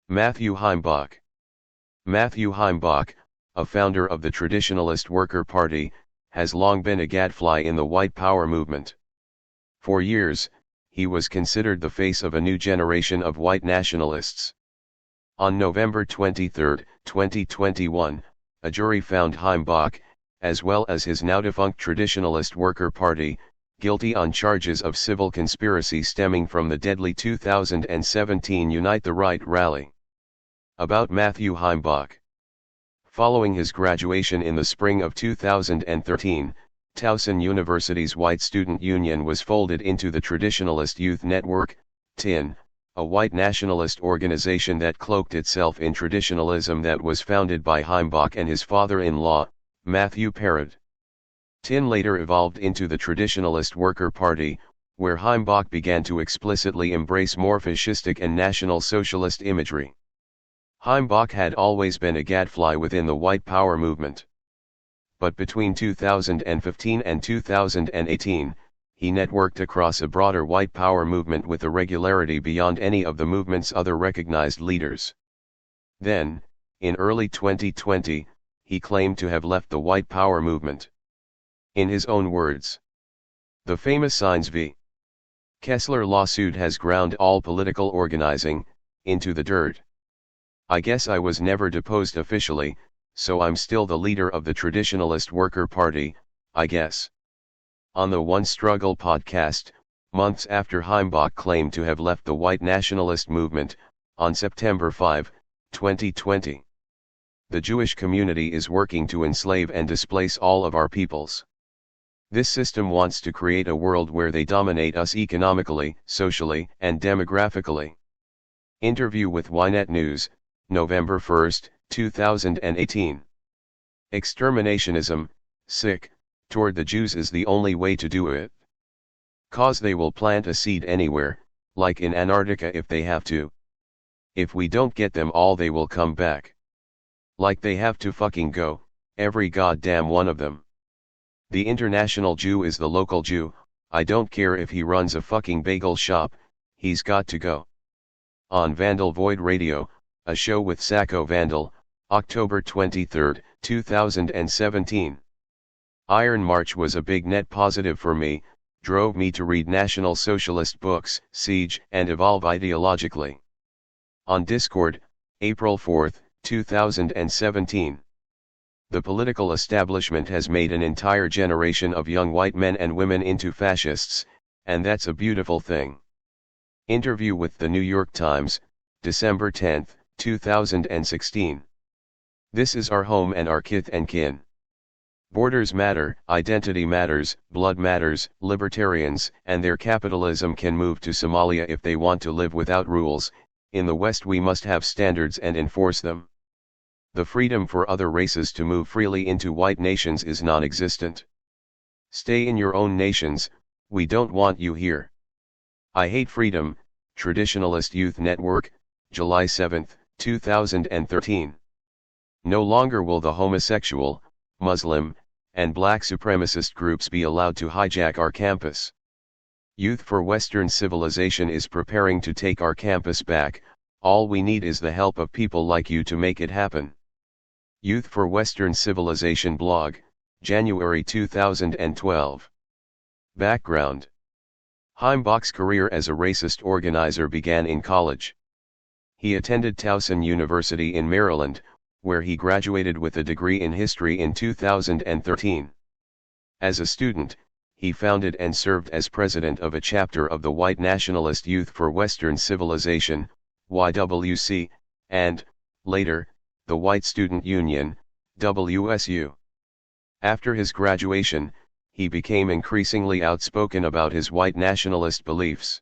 Matthew Heimbach. Matthew Heimbach, a founder of the Traditionalist Worker Party, has long been a gadfly in the white power movement. For years, he was considered the face of a new generation of white nationalists. On November 23, 2021, a jury found Heimbach, as well as his now-defunct Traditionalist Worker Party, guilty on charges of civil conspiracy stemming from the deadly 2017 Unite the Right rally. About Matthew Heimbach. Following his graduation in the spring of 2013, Towson University's White Student Union was folded into the Traditionalist Youth Network, TIN, a white nationalist organization that cloaked itself in traditionalism that was founded by Heimbach and his father-in-law, Matthew Parrott. TIN later evolved into the Traditionalist Worker Party, where Heimbach began to explicitly embrace more fascistic and National Socialist imagery. Heimbach had always been a gadfly within the white power movement. But between 2015 and 2018, he networked across a broader white power movement with a regularity beyond any of the movement's other recognized leaders. Then, in early 2020, he claimed to have left the white power movement. In his own words, the famous Sines v. Kessler lawsuit has ground all political organizing into the dirt. I guess I was never deposed officially, so I'm still the leader of the Traditionalist Worker Party, I guess. On the One Struggle podcast, months after Heimbach claimed to have left the white nationalist movement, on September 5, 2020. The Jewish community is working to enslave and displace all of our peoples. This system wants to create a world where they dominate us economically, socially, and demographically. Interview with Ynet News, November 1, 2018. Exterminationism, sick, toward the Jews is the only way to do it. 'Cause they will plant a seed anywhere, like in Antarctica if they have to. If we don't get them all they will come back. Like they have to fucking go, every goddamn one of them. The international Jew is the local Jew, I don't care if he runs a fucking bagel shop, he's got to go. On Vandal Void Radio, a show with Sacco Vandal, October 23, 2017. Iron March was a big net positive for me, drove me to read National Socialist books, Siege, and evolve ideologically. On Discord, April 4, 2017. The political establishment has made an entire generation of young white men and women into fascists, and that's a beautiful thing. Interview with the New York Times, December 10, 2016. This is our home and our kith and kin. Borders matter, identity matters, blood matters, libertarians and their capitalism can move to Somalia if they want to live without rules, in the West we must have standards and enforce them. The freedom for other races to move freely into white nations is non-existent. Stay in your own nations, we don't want you here. I hate freedom, Traditionalist Youth Network, July 7, 2013. No longer will the homosexual, Muslim, and black supremacist groups be allowed to hijack our campus. Youth for Western Civilization is preparing to take our campus back, all we need is the help of people like you to make it happen. Youth for Western Civilization blog, January 2012. Background. Heimbach's career as a racist organizer began in college. He attended Towson University in Maryland, where he graduated with a degree in history in 2013. As a student, he founded and served as president of a chapter of the White Nationalist Youth for Western Civilization, YWC, and, later, the White Student Union, WSU. After his graduation, he became increasingly outspoken about his white nationalist beliefs.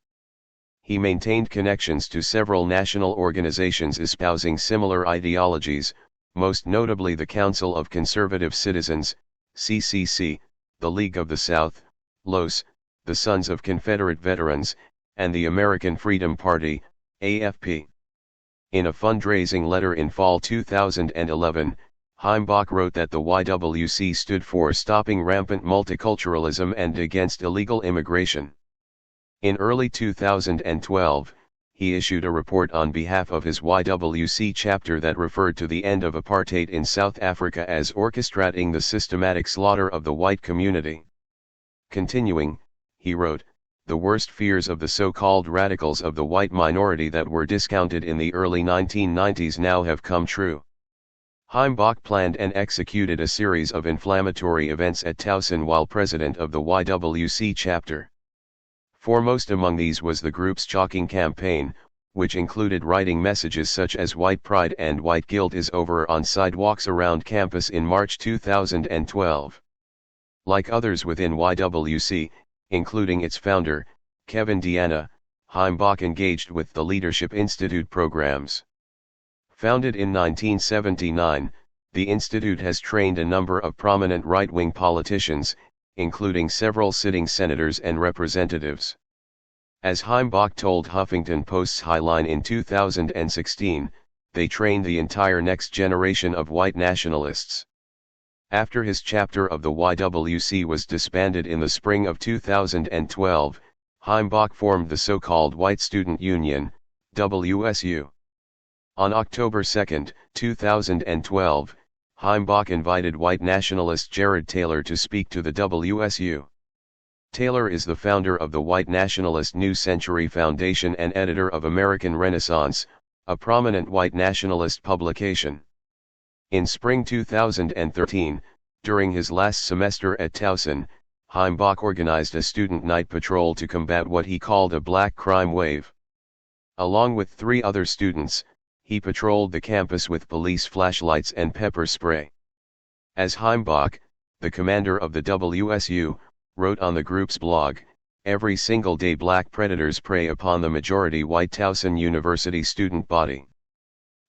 He maintained connections to several national organizations espousing similar ideologies, most notably the Council of Conservative Citizens, CCC, the League of the South, LOS, the Sons of Confederate Veterans, and the American Freedom Party, AFP. In a fundraising letter in fall 2011, Heimbach wrote that the YWC stood for stopping rampant multiculturalism and against illegal immigration. In early 2012, he issued a report on behalf of his YWC chapter that referred to the end of apartheid in South Africa as orchestrating the systematic slaughter of the white community. Continuing, he wrote, "The worst fears of the so-called radicals of the white minority that were discounted in the early 1990s now have come true." Heimbach planned and executed a series of inflammatory events at Towson while president of the YWC chapter. Foremost among these was the group's chalking campaign, which included writing messages such as "White Pride" and "White Guilt is over" on sidewalks around campus in March 2012. Like others within YWC, including its founder, Kevin Deanna, Heimbach engaged with the Leadership Institute programs. Founded in 1979, the institute has trained a number of prominent right-wing politicians, including several sitting senators and representatives. As Heimbach told Huffington Post's Highline in 2016, they trained the entire next generation of white nationalists. After his chapter of the YWC was disbanded in the spring of 2012, Heimbach formed the so-called White Student Union, WSU. On October 2, 2012, Heimbach invited white nationalist Jared Taylor to speak to the WSU. Taylor is the founder of the white nationalist New Century Foundation and editor of American Renaissance, a prominent white nationalist publication. In spring 2013, during his last semester at Towson, Heimbach organized a student night patrol to combat what he called a black crime wave. Along with 3 other students, he patrolled the campus with police flashlights and pepper spray. As Heimbach, the commander of the WSU, wrote on the group's blog, "Every single day black predators prey upon the majority white Towson University student body."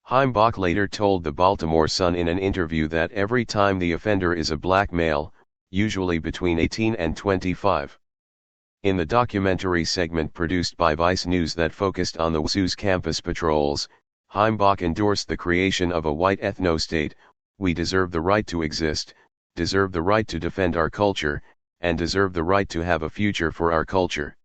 Heimbach later told the Baltimore Sun in an interview that every time the offender is a black male, usually between 18 and 25. In the documentary segment produced by Vice News that focused on the WSU's campus patrols, Heimbach endorsed the creation of a white ethno-state. "We deserve the right to exist, deserve the right to defend our culture, and deserve the right to have a future for our culture."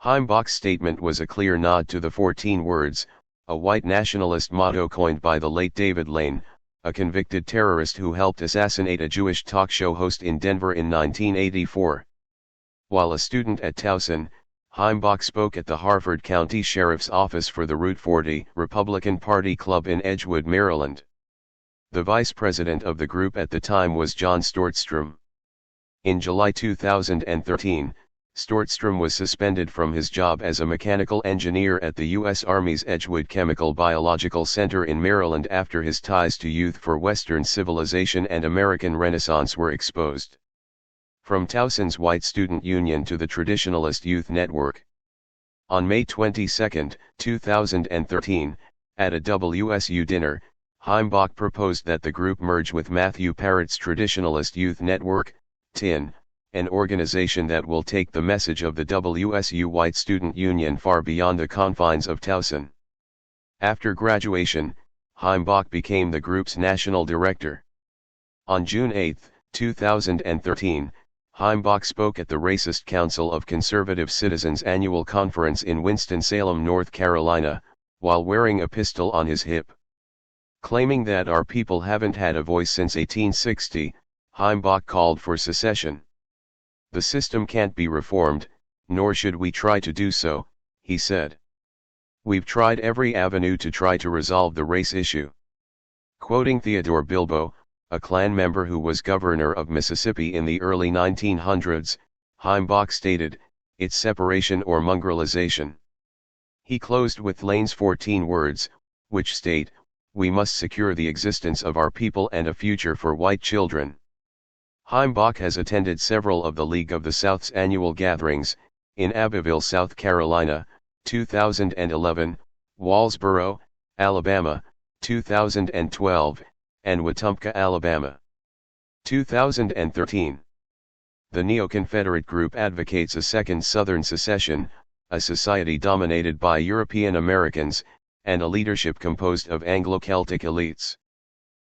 Heimbach's statement was a clear nod to the 14 words, a white nationalist motto coined by the late David Lane, a convicted terrorist who helped assassinate a Jewish talk show host in Denver in 1984. While a student at Towson, Heimbach spoke at the Harford County Sheriff's Office for the Route 40 Republican Party Club in Edgewood, Maryland. The vice president of the group at the time was John Stortstrom. In July 2013, Stortstrom was suspended from his job as a mechanical engineer at the U.S. Army's Edgewood Chemical Biological Center in Maryland after his ties to Youth for Western Civilization and American Renaissance were exposed. From Towson's White Student Union to the Traditionalist Youth Network. On May 22, 2013, at a WSU dinner, Heimbach proposed that the group merge with Matthew Parrott's Traditionalist Youth Network, TIN, an organization that will take the message of the WSU White Student Union far beyond the confines of Towson. After graduation, Heimbach became the group's national director. On June 8, 2013, Heimbach spoke at the Racist Council of Conservative Citizens annual conference in Winston-Salem, North Carolina, while wearing a pistol on his hip. Claiming that our people haven't had a voice since 1860, Heimbach called for secession. "The system can't be reformed, nor should we try to do so," he said. "We've tried every avenue to try to resolve the race issue." Quoting Theodore Bilbo, a Klan member who was governor of Mississippi in the early 1900s, Heimbach stated, "It's separation or mongrelization." He closed with Lane's 14 words, which state, "We must secure the existence of our people and a future for white children." Heimbach has attended several of the League of the South's annual gatherings, in Abbeville, South Carolina, 2011, Wallsboro, Alabama, 2012, and Wetumpka, Alabama, 2013. The Neo-Confederate group advocates a second Southern secession, a society dominated by European Americans, and a leadership composed of Anglo-Celtic elites.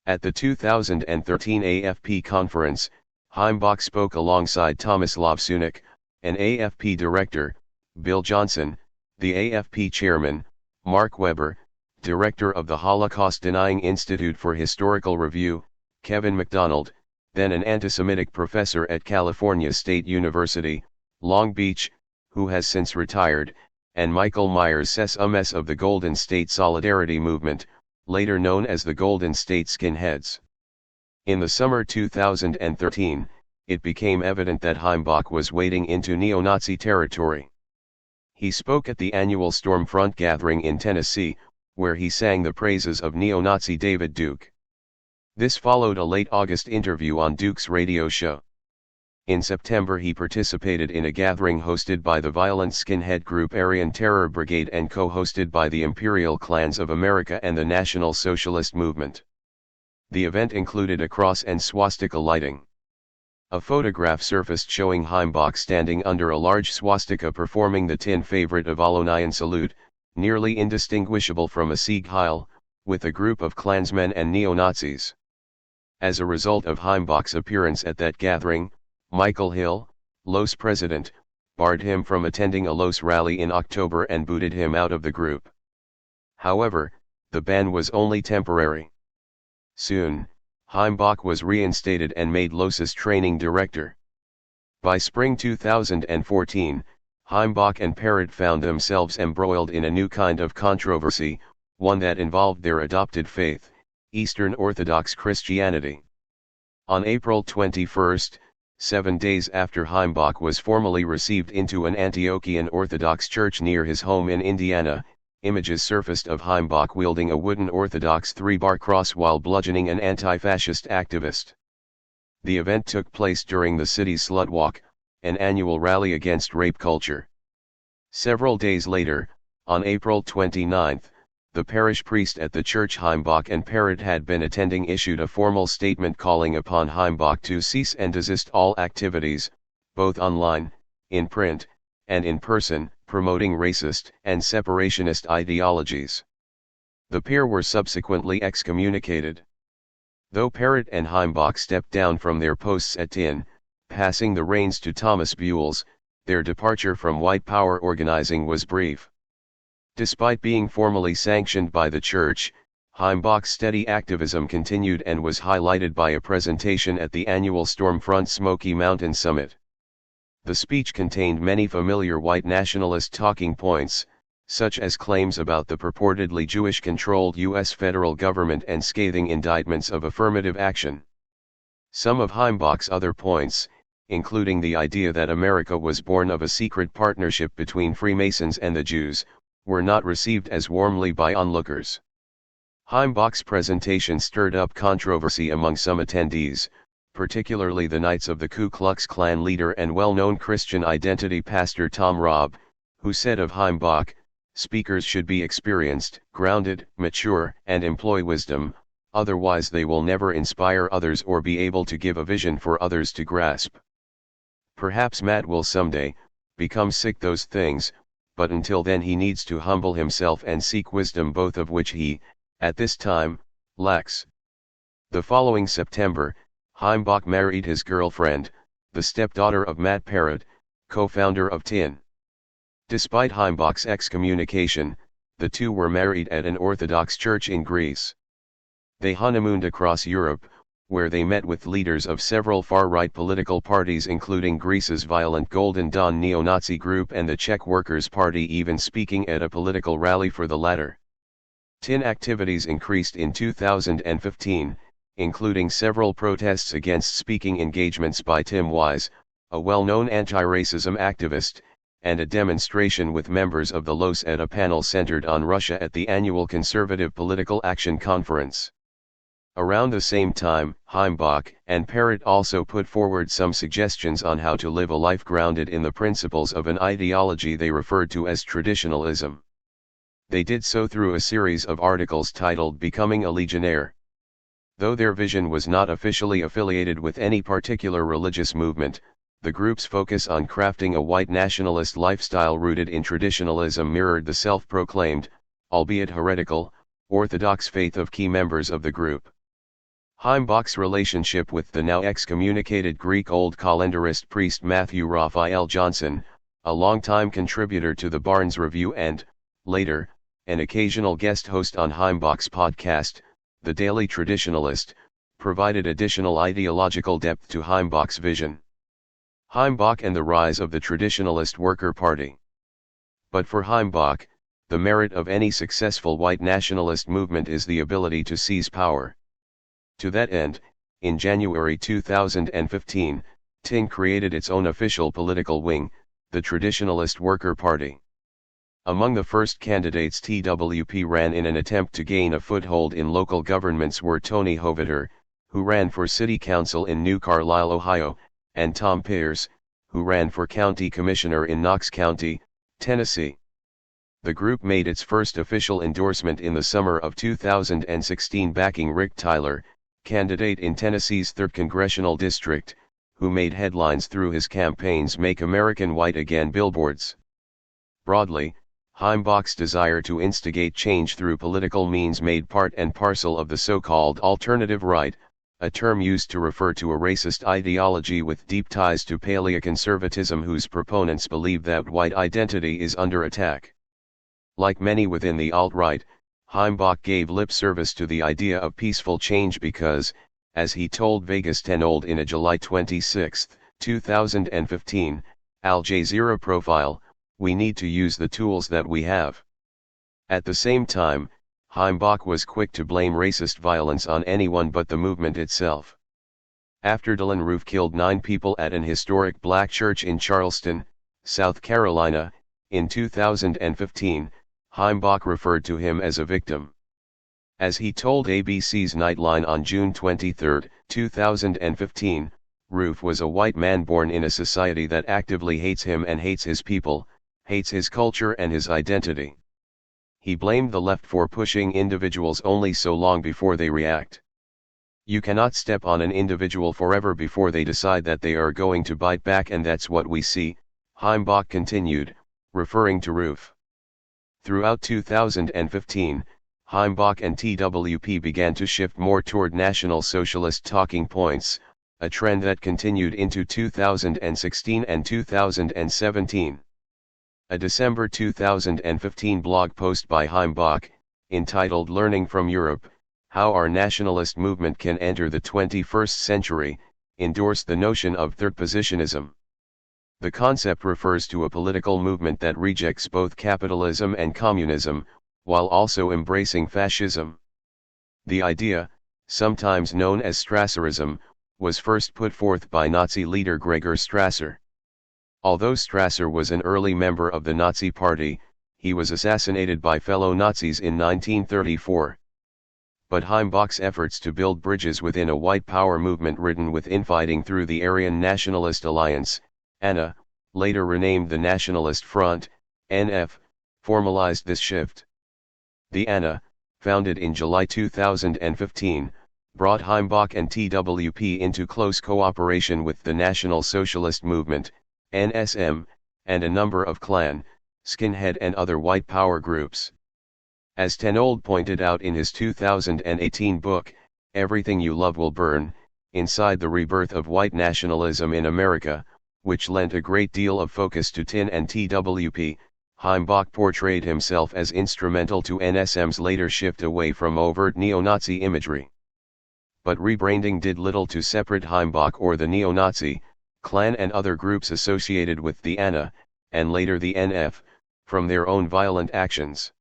At the 2013 AFP conference, Heimbach spoke alongside Thomas Lobsunik, an AFP director, Bill Johnson, The AFP chairman, Mark Weber, director of the Holocaust-denying Institute for Historical Review, Kevin MacDonald, then an anti-Semitic professor at California State University, Long Beach, who has since retired, and Michael Myers ses of the Golden State Solidarity Movement, later known as the Golden State Skinheads. In the summer 2013, it became evident that Heimbach was wading into neo-Nazi territory. He spoke at the annual Stormfront gathering in Tennessee, where he sang the praises of neo-Nazi David Duke. This followed a late August interview on Duke's radio show. In September he participated in a gathering hosted by the violent skinhead group Aryan Terror Brigade and co-hosted by the Imperial Clans of America and the National Socialist Movement. The event included a cross and swastika lighting. A photograph surfaced showing Heimbach standing under a large swastika performing the tin favorite of Olynian salute, nearly indistinguishable from a Sieg Heil, with a group of Klansmen and neo-Nazis. As a result of Heimbach's appearance at that gathering, Michael Hill, LOS president, barred him from attending a LOS rally in October and booted him out of the group. However, the ban was only temporary. Soon, Heimbach was reinstated and made LOS's training director. By spring 2014, Heimbach and Parrott found themselves embroiled in a new kind of controversy, one that involved their adopted faith, Eastern Orthodox Christianity. On April 21, 7 days after Heimbach was formally received into an Antiochian Orthodox church near his home in Indiana, images surfaced of Heimbach wielding a wooden Orthodox 3-bar cross while bludgeoning an anti-fascist activist. The event took place during the city's Slut Walk, an annual rally against rape culture. Several days later, on April 29, the parish priest at the church Heimbach and Parrott had been attending issued a formal statement calling upon Heimbach to cease and desist all activities, both online, in print, and in person, promoting racist and separationist ideologies. The pair were subsequently excommunicated. Though Parrott and Heimbach stepped down from their posts at TIN, passing the reins to Thomas Buell, their departure from white power organizing was brief. Despite being formally sanctioned by the church, Heimbach's steady activism continued and was highlighted by a presentation at the annual Stormfront Smoky Mountain Summit. The speech contained many familiar white nationalist talking points, such as claims about the purportedly Jewish-controlled U.S. federal government and scathing indictments of affirmative action. Some of Heimbach's other points, including the idea that America was born of a secret partnership between Freemasons and the Jews, were not received as warmly by onlookers. Heimbach's presentation stirred up controversy among some attendees, particularly the Knights of the Ku Klux Klan leader and well-known Christian identity pastor Tom Robb, who said of Heimbach, "Speakers should be experienced, grounded, mature, and employ wisdom, otherwise they will never inspire others or be able to give a vision for others to grasp. Perhaps Matt will someday become sick those things, but until then he needs to humble himself and seek wisdom, both of which he, at this time, lacks." The following September, Heimbach married his girlfriend, the stepdaughter of Matt Parrott, co-founder of TIN. Despite Heimbach's excommunication, the two were married at an Orthodox church in Greece. They honeymooned across Europe, where they met with leaders of several far-right political parties including Greece's violent Golden Dawn neo-Nazi group and the Czech Workers' Party, even speaking at a political rally for the latter. TIN activities increased in 2015, including several protests against speaking engagements by Tim Wise, a well-known anti-racism activist, and a demonstration with members of the LOS at a panel centered on Russia at the annual Conservative Political Action Conference. Around the same time, Heimbach and Parrott also put forward some suggestions on how to live a life grounded in the principles of an ideology they referred to as traditionalism. They did so through a series of articles titled Becoming a Legionnaire. Though their vision was not officially affiliated with any particular religious movement, the group's focus on crafting a white nationalist lifestyle rooted in traditionalism mirrored the self-proclaimed, albeit heretical, Orthodox faith of key members of the group. Heimbach's relationship with the now excommunicated Greek Old Calendarist priest Matthew Raphael Johnson, a longtime contributor to the Barnes Review and, later, an occasional guest host on Heimbach's podcast, The Daily Traditionalist, provided additional ideological depth to Heimbach's vision. Heimbach and the rise of the Traditionalist Worker Party. But for Heimbach, the merit of any successful white nationalist movement is the ability to seize power. To that end, in January 2015, Ting created its own official political wing, the Traditionalist Worker Party. Among the first candidates TWP ran in an attempt to gain a foothold in local governments were Tony Hoviter, who ran for city council in New Carlisle, Ohio, and Tom Pearce, who ran for county commissioner in Knox County, Tennessee. The group made its first official endorsement in the summer of 2016 backing Rick Tyler, candidate in Tennessee's 3rd Congressional District, who made headlines through his campaign's Make American White Again billboards. Broadly, Heimbach's desire to instigate change through political means made part and parcel of the so-called alternative right, a term used to refer to a racist ideology with deep ties to paleoconservatism whose proponents believe that white identity is under attack. Like many within the alt-right, Heimbach gave lip service to the idea of peaceful change because, as he told Vegas 10 Old in a July 26, 2015, Al Jazeera profile, we need to use the tools that we have. At the same time, Heimbach was quick to blame racist violence on anyone but the movement itself. After Dylann Roof killed 9 people at an historic black church in Charleston, South Carolina, in 2015, Heimbach referred to him as a victim. As he told ABC's Nightline on June 23, 2015, Roof was a white man born in a society that actively hates him and hates his people, hates his culture and his identity. He blamed the left for pushing individuals only so long before they react. You cannot step on an individual forever before they decide that they are going to bite back, and that's what we see, Heimbach continued, referring to Roof. Throughout 2015, Heimbach and TWP began to shift more toward National Socialist talking points, a trend that continued into 2016 and 2017. A December 2015 blog post by Heimbach, entitled Learning from Europe, How Our Nationalist Movement Can Enter the 21st Century, endorsed the notion of third positionism. The concept refers to a political movement that rejects both capitalism and communism, while also embracing fascism. The idea, sometimes known as Strasserism, was first put forth by Nazi leader Gregor Strasser. Although Strasser was an early member of the Nazi Party, he was assassinated by fellow Nazis in 1934. But Heimbach's efforts to build bridges within a white power movement ridden with infighting through the Aryan Nationalist Alliance, ANA, later renamed the Nationalist Front, NF, formalized this shift. The ANA, founded in July 2015, brought Heimbach and TWP into close cooperation with the National Socialist Movement, NSM, and a number of Klan, skinhead and other white power groups. As Ten Old pointed out in his 2018 book, Everything You Love Will Burn, Inside the Rebirth of White Nationalism in America, which lent a great deal of focus to TIN and TWP, Heimbach portrayed himself as instrumental to NSM's later shift away from overt neo-Nazi imagery. But rebranding did little to separate Heimbach or the neo-Nazi, Klan and other groups associated with the ANA, and later the NF, from their own violent actions.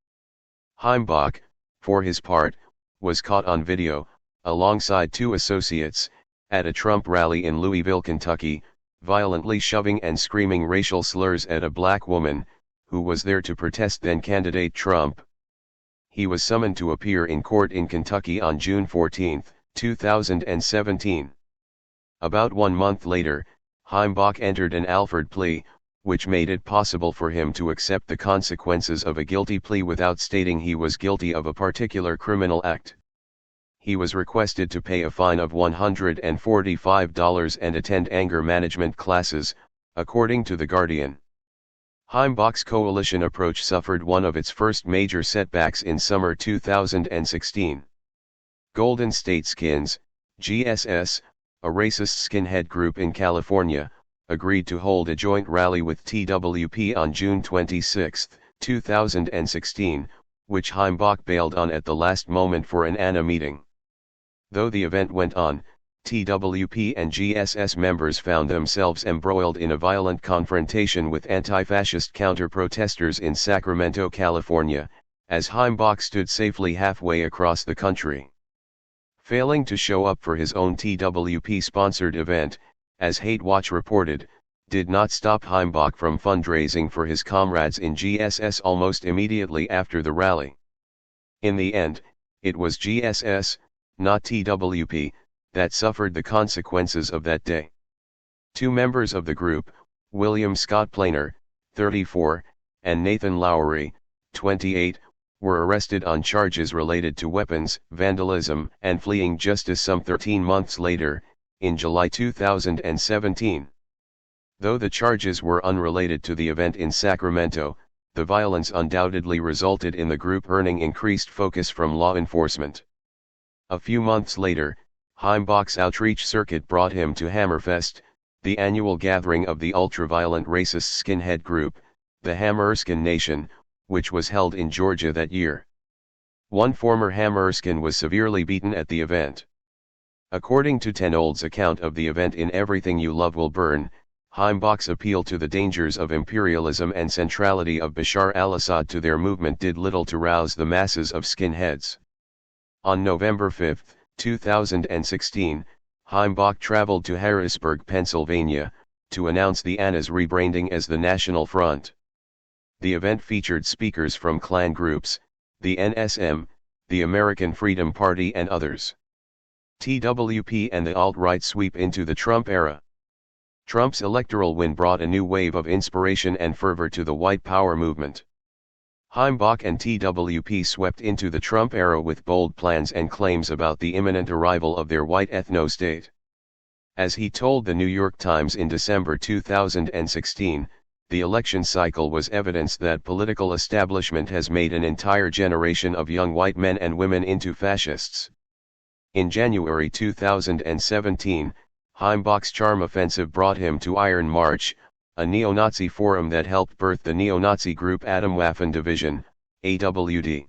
Heimbach, for his part, was caught on video, alongside 2 associates, at a Trump rally in Louisville, Kentucky, violently shoving and screaming racial slurs at a black woman, who was there to protest then-candidate Trump. He was summoned to appear in court in Kentucky on June 14, 2017. About 1 month later, Heimbach entered an Alford plea, which made it possible for him to accept the consequences of a guilty plea without stating he was guilty of a particular criminal act. He was requested to pay a fine of $145 and attend anger management classes, according to The Guardian. Heimbach's coalition approach suffered one of its first major setbacks in summer 2016. Golden State Skins, GSS, a racist skinhead group in California, agreed to hold a joint rally with TWP on June 26, 2016, which Heimbach bailed on at the last moment for an ANA meeting. Though the event went on, TWP and GSS members found themselves embroiled in a violent confrontation with anti-fascist counter-protesters in Sacramento, California, as Heimbach stood safely halfway across the country. Failing to show up for his own TWP-sponsored event, as Hate Watch reported, did not stop Heimbach from fundraising for his comrades in GSS almost immediately after the rally. In the end, it was GSS, not TWP, that suffered the consequences of that day. Two members of the group, William Scott Planer, 34, and Nathan Lowery, 28, were arrested on charges related to weapons, vandalism, and fleeing justice some 13 months later, in July 2017. Though the charges were unrelated to the event in Sacramento, the violence undoubtedly resulted in the group earning increased focus from law enforcement. A few months later, Heimbach's outreach circuit brought him to Hammerfest, the annual gathering of the ultra-violent racist skinhead group, the Hammerskin Nation, which was held in Georgia that year. One former Hammerskin was severely beaten at the event. According to Ten Old's account of the event in Everything You Love Will Burn, Heimbach's appeal to the dangers of imperialism and centrality of Bashar al-Assad to their movement did little to rouse the masses of skinheads. On November 5, 2016, Heimbach traveled to Harrisburg, Pennsylvania, to announce the ANA's rebranding as the National Front. The event featured speakers from Klan groups, the NSM, the American Freedom Party and others. TWP and the alt-right sweep into the Trump era. Trump's electoral win brought a new wave of inspiration and fervor to the white power movement. Heimbach and TWP swept into the Trump era with bold plans and claims about the imminent arrival of their white ethno-state. As he told the New York Times in December 2016, the election cycle was evidence that political establishment has made an entire generation of young white men and women into fascists. In January 2017, Heimbach's charm offensive brought him to Iron March, a neo-Nazi forum that helped birth the neo-Nazi group Atomwaffen Division, AWD.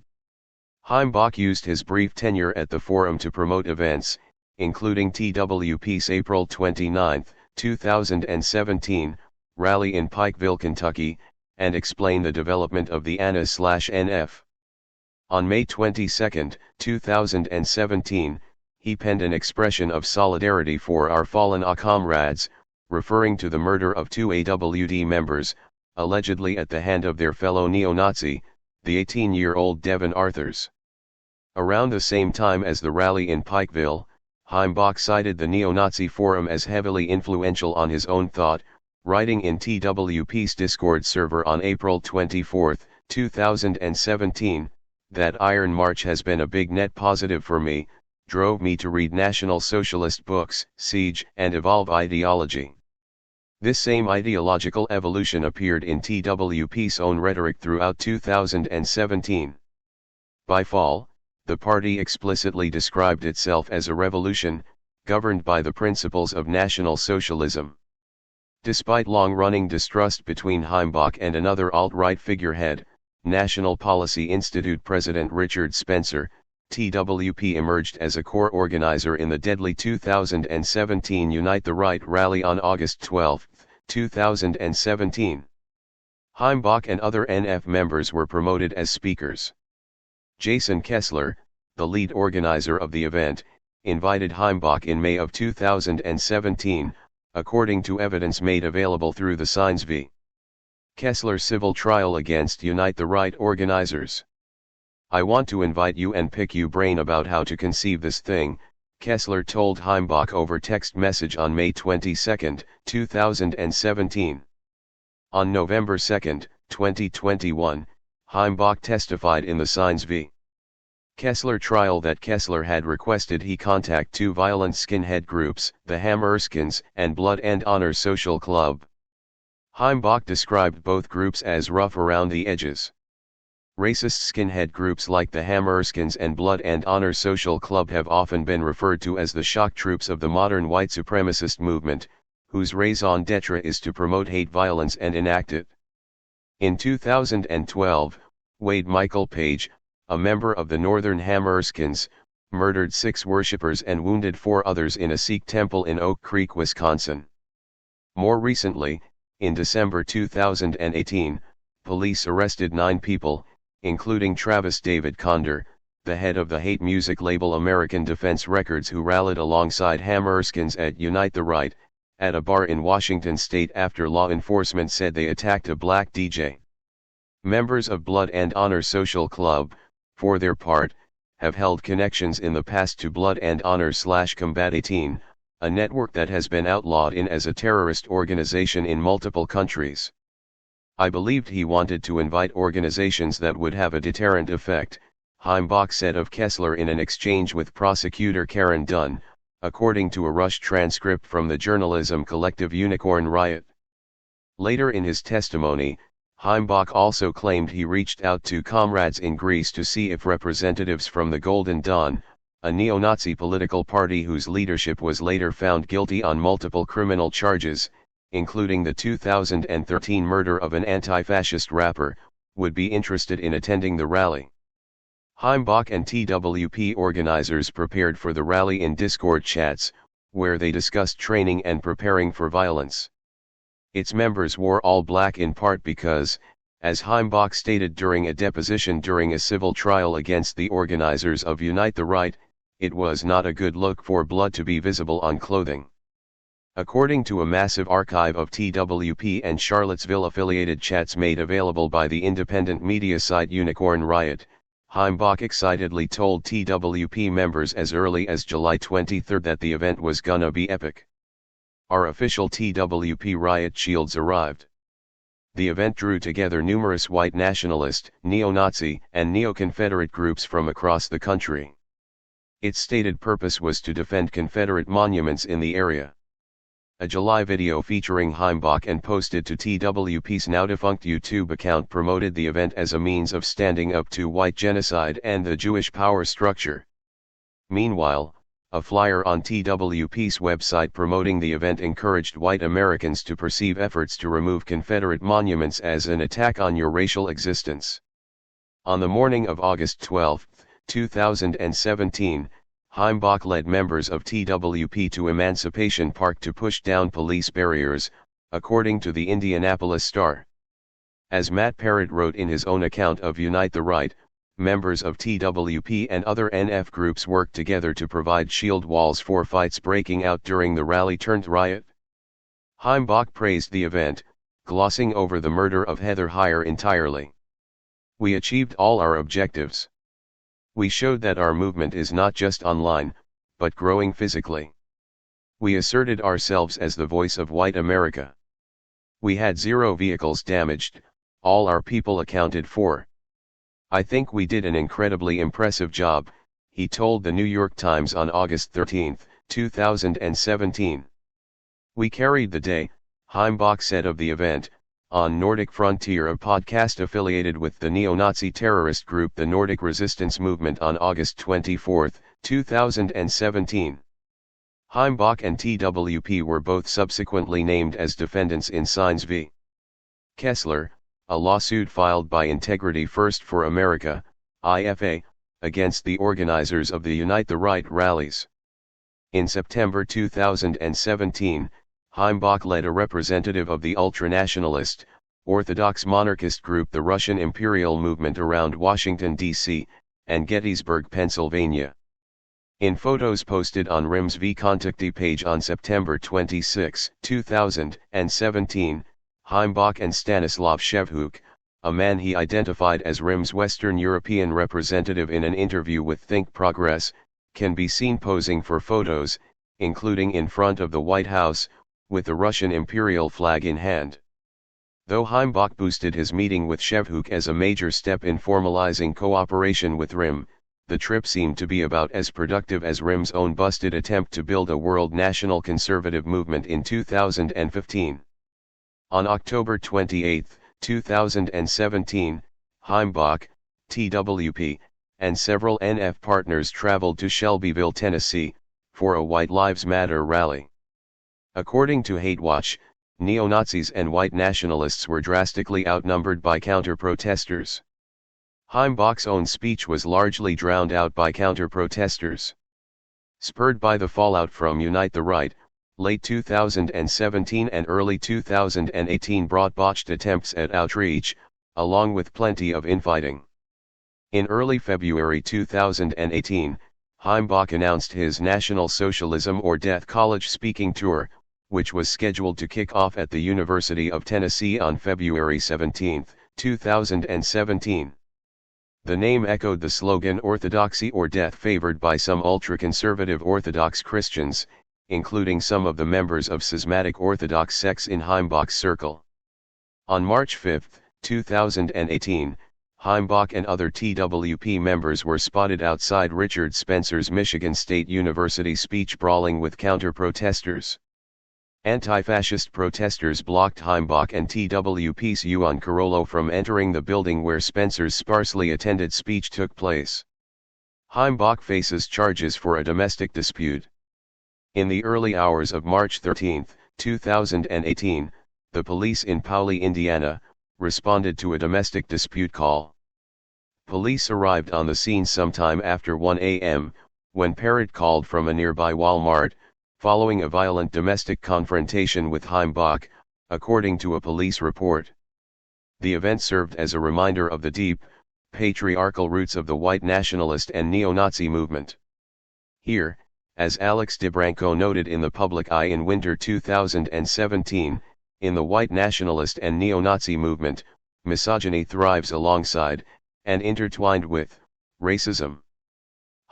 Heimbach used his brief tenure at the forum to promote events, including TWP's April 29, 2017, rally in Pikeville, Kentucky, and explain the development of the ANA/NF. On May 22, 2017, he penned an expression of solidarity for our fallen comrades, referring to the murder of two AWD members, allegedly at the hand of their fellow neo-Nazi, the 18-year-old Devin Arthurs. Around the same time as the rally in Pikeville, Heimbach cited the neo-Nazi forum as heavily influential on his own thought, writing in TWP's Discord server on April 24, 2017, that Iron March has been a big net positive for me, drove me to read National Socialist books, Siege and Evolve ideology. This same ideological evolution appeared in TWP's own rhetoric throughout 2017. By fall, the party explicitly described itself as a revolution, governed by the principles of National Socialism. Despite long-running distrust between Heimbach and another alt-right figurehead, National Policy Institute President Richard Spencer, TWP emerged as a core organizer in the deadly 2017 Unite the Right rally on August 12, 2017. Heimbach and other NF members were promoted as speakers. Jason Kessler, the lead organizer of the event, invited Heimbach in May of 2017, according to evidence made available through the Signs v. Kessler civil trial against Unite the Right organizers. I want to invite you and pick you brain about how to conceive this thing, Kessler told Heimbach over text message on May 22, 2017. On November 2, 2021, Heimbach testified in the Signs v. Kessler trial that Kessler had requested he contact two violent skinhead groups, the Hammerskins and Blood and Honor Social Club. Heimbach described both groups as rough around the edges. Racist skinhead groups like the Hammerskins and Blood and Honor Social Club have often been referred to as the shock troops of the modern white supremacist movement, whose raison d'etre is to promote hate violence and enact it. In 2012, Wade Michael Page, a member of the Northern Hammerskins, murdered 6 worshippers and wounded 4 others in a Sikh temple in Oak Creek, Wisconsin. More recently, in December 2018, police arrested 9 people, including Travis David Conder, the head of the hate music label American Defense Records, who rallied alongside Hammerskins at Unite the Right, at a bar in Washington state after law enforcement said they attacked a black DJ. Members of Blood and Honor Social Club, for their part, have held connections in the past to Blood and Honor/Combat 18, a network that has been outlawed as a terrorist organization in multiple countries. I believed he wanted to invite organizations that would have a deterrent effect, Heimbach said of Kessler in an exchange with prosecutor Karen Dunn, according to a Rush transcript from the journalism collective Unicorn Riot. Later in his testimony, Heimbach also claimed he reached out to comrades in Greece to see if representatives from the Golden Dawn, a neo-Nazi political party whose leadership was later found guilty on multiple criminal charges, including the 2013 murder of an anti-fascist rapper, would be interested in attending the rally. Heimbach and TWP organizers prepared for the rally in Discord chats, where they discussed training and preparing for violence. Its members wore all black in part because, as Heimbach stated during a deposition during a civil trial against the organizers of Unite the Right, it was not a good look for blood to be visible on clothing. According to a massive archive of TWP and Charlottesville-affiliated chats made available by the independent media site Unicorn Riot, Heimbach excitedly told TWP members as early as July 23 that the event was gonna be epic. Our official TWP riot shields arrived. The event drew together numerous white nationalist, neo-Nazi, and neo-Confederate groups from across the country. Its stated purpose was to defend Confederate monuments in the area. A July video featuring Heimbach and posted to TWP's now-defunct YouTube account promoted the event as a means of standing up to white genocide and the Jewish power structure. Meanwhile, a flyer on TWP's website promoting the event encouraged white Americans to perceive efforts to remove Confederate monuments as an attack on your racial existence. On the morning of August 12, 2017, Heimbach led members of TWP to Emancipation Park to push down police barriers, according to the Indianapolis Star. As Matt Parrott wrote in his own account of Unite the Right, members of TWP and other NF groups worked together to provide shield walls for fights breaking out during the rally-turned-riot. Heimbach praised the event, glossing over the murder of Heather Heyer entirely. We achieved all our objectives. We showed that our movement is not just online, but growing physically. We asserted ourselves as the voice of white America. We had 0 vehicles damaged, all our people accounted for. I think we did an incredibly impressive job, he told the New York Times on August 13, 2017. We carried the day, Heimbach said of the event, on Nordic Frontier, a podcast affiliated with the neo-Nazi terrorist group the Nordic Resistance Movement, on August 24, 2017. Heimbach and TWP were both subsequently named as defendants in Sines v. Kessler, a lawsuit filed by Integrity First for America, IFA, against the organizers of the Unite the Right rallies. In September 2017, Heimbach led a representative of the ultranationalist, Orthodox monarchist group the Russian Imperial Movement around Washington, D.C., and Gettysburg, Pennsylvania. In photos posted on RIM's vKontakty page on September 26, 2017, Heimbach and Stanislav Shevchuk, a man he identified as RIM's Western European representative in an interview with Think Progress, can be seen posing for photos, including in front of the White House, with the Russian imperial flag in hand. Though Heimbach boosted his meeting with Shevchuk as a major step in formalizing cooperation with RIM, the trip seemed to be about as productive as RIM's own busted attempt to build a world national conservative movement in 2015. On October 28, 2017, Heimbach, TWP, and several NF partners traveled to Shelbyville, Tennessee, for a White Lives Matter rally. According to Hate Watch, neo-Nazis and white nationalists were drastically outnumbered by counter-protesters. Heimbach's own speech was largely drowned out by counter-protesters. Spurred by the fallout from Unite the Right, late 2017 and early 2018 brought botched attempts at outreach, along with plenty of infighting. In early February 2018, Heimbach announced his National Socialism or Death College speaking tour, which was scheduled to kick off at the University of Tennessee on February 17, 2017. The name echoed the slogan Orthodoxy or Death, favored by some ultra-conservative Orthodox Christians, including some of the members of schismatic Orthodox sects in Heimbach's circle. On March 5, 2018, Heimbach and other TWP members were spotted outside Richard Spencer's Michigan State University speech brawling with counter-protesters. Anti-fascist protesters blocked Heimbach and TWP's Juan Carollo from entering the building where Spencer's sparsely attended speech took place. Heimbach faces charges for a domestic dispute. In the early hours of March 13, 2018, the police in Paoli, Indiana, responded to a domestic dispute call. Police arrived on the scene sometime after 1 a.m., when Parrott called from a nearby Walmart, following a violent domestic confrontation with Heimbach, according to a police report. The event served as a reminder of the deep, patriarchal roots of the white nationalist and neo-Nazi movement. Here, as Alex DeBranco noted in the Public Eye in winter 2017, in the white nationalist and neo-Nazi movement, misogyny thrives alongside, and intertwined with, racism.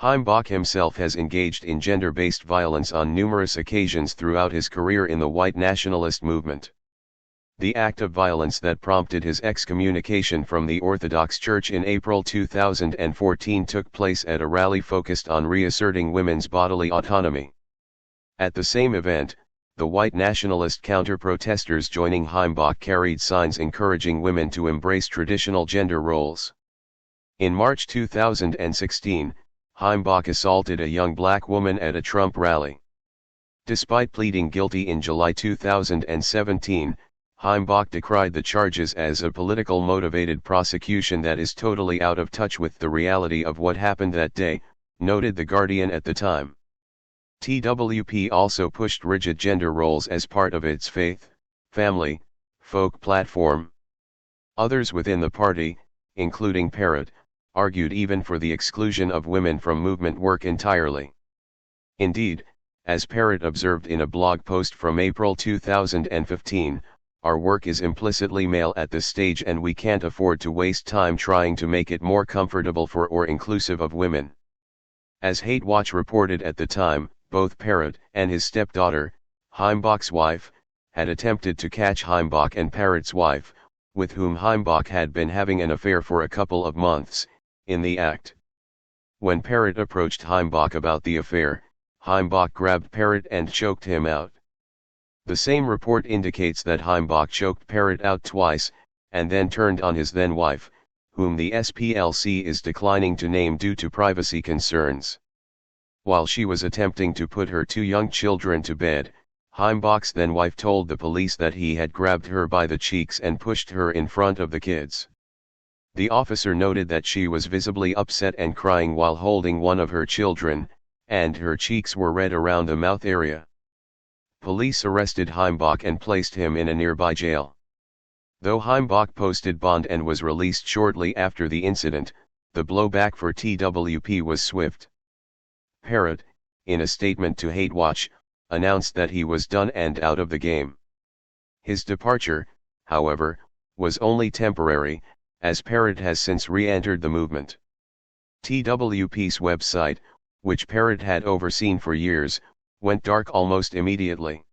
Heimbach himself has engaged in gender-based violence on numerous occasions throughout his career in the white nationalist movement. The act of violence that prompted his excommunication from the Orthodox Church in April 2014 took place at a rally focused on reasserting women's bodily autonomy. At the same event, the white nationalist counter-protesters joining Heimbach carried signs encouraging women to embrace traditional gender roles. In March 2016, Heimbach assaulted a young black woman at a Trump rally. Despite pleading guilty in July 2017, Heimbach decried the charges as a political-motivated prosecution that is totally out of touch with the reality of what happened that day, noted The Guardian at the time. TWP also pushed rigid gender roles as part of its faith, family, folk platform. Others within the party, including Parrott, argued even for the exclusion of women from movement work entirely. Indeed, as Parrott observed in a blog post from April 2015, our work is implicitly male at this stage and we can't afford to waste time trying to make it more comfortable for or inclusive of women. As Hate Watch reported at the time, both Parrott and his stepdaughter, Heimbach's wife, had attempted to catch Heimbach and Parrott's wife, with whom Heimbach had been having an affair for a couple of months, in the act. When Parrott approached Heimbach about the affair, Heimbach grabbed Parrott and choked him out. The same report indicates that Heimbach choked Parrott out twice, and then turned on his then-wife, whom the SPLC is declining to name due to privacy concerns. While she was attempting to put her two young children to bed, Heimbach's then-wife told the police that he had grabbed her by the cheeks and pushed her in front of the kids. The officer noted that she was visibly upset and crying while holding one of her children, and her cheeks were red around the mouth area. Police arrested Heimbach and placed him in a nearby jail. Though Heimbach posted bond and was released shortly after the incident, the blowback for TWP was swift. Parrott, in a statement to Hate Watch, announced that he was done and out of the game. His departure, however, was only temporary, as Parrott has since re-entered the movement. TWP's website, which Parrott had overseen for years, went dark almost immediately.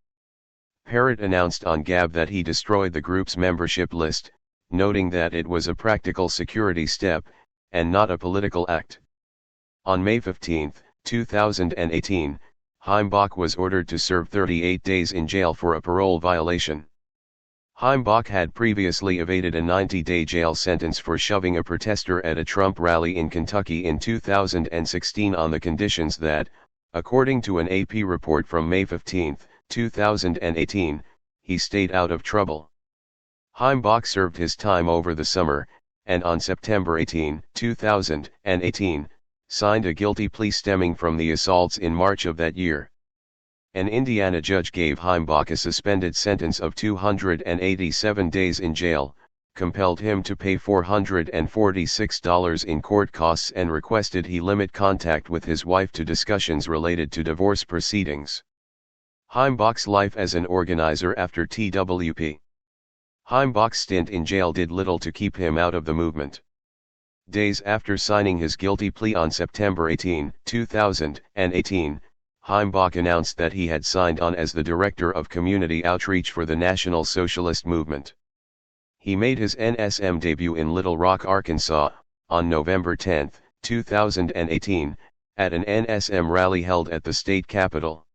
Parrott announced on Gab that he destroyed the group's membership list, noting that it was a practical security step, and not a political act. On May 15, 2018, Heimbach was ordered to serve 38 days in jail for a parole violation. Heimbach had previously evaded a 90-day jail sentence for shoving a protester at a Trump rally in Kentucky in 2016 on the conditions that, according to an AP report from May 15, 2018, he stayed out of trouble. Heimbach served his time over the summer, and on September 18, 2018, signed a guilty plea stemming from the assaults in March of that year. An Indiana judge gave Heimbach a suspended sentence of 287 days in jail, compelled him to pay $446 in court costs and requested he limit contact with his wife to discussions related to divorce proceedings. Heimbach's life as an organizer after TWP. Heimbach's stint in jail did little to keep him out of the movement. Days after signing his guilty plea on September 18, 2018, Heimbach announced that he had signed on as the Director of Community Outreach for the National Socialist Movement. He made his NSM debut in Little Rock, Arkansas, on November 10, 2018, at an NSM rally held at the state capitol.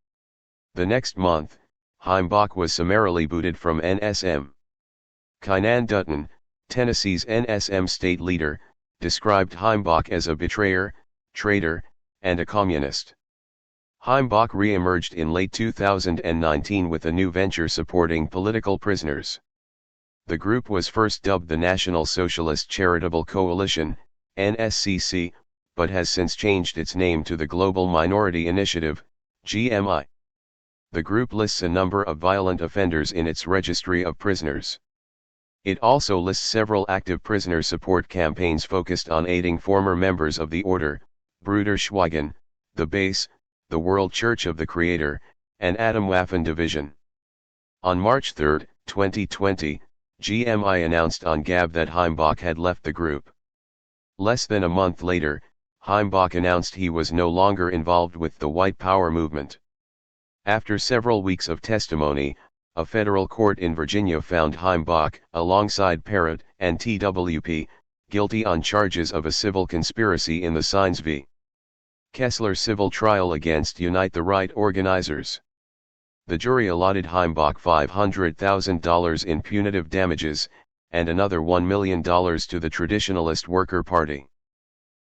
The next month, Heimbach was summarily booted from NSM. Kynan Dutton, Tennessee's NSM state leader, described Heimbach as a betrayer, traitor, and a communist. Heimbach re-emerged in late 2019 with a new venture supporting political prisoners. The group was first dubbed the National Socialist Charitable Coalition, NSCC, but has since changed its name to the Global Minority Initiative, GMI. The group lists a number of violent offenders in its registry of prisoners. It also lists several active prisoner support campaigns focused on aiding former members of the Order, Bruder Schweigen, the Base, the World Church of the Creator, and Atomwaffen Division. On March 3, 2020, GMI announced on Gab that Heimbach had left the group. Less than a month later, Heimbach announced he was no longer involved with the White Power movement. After several weeks of testimony, a federal court in Virginia found Heimbach, alongside Parrott and TWP, guilty on charges of a civil conspiracy in the Sines v. Kessler civil trial against Unite the Right organizers. The jury allotted Heimbach $500,000 in punitive damages, and another $1 million to the Traditionalist Worker Party.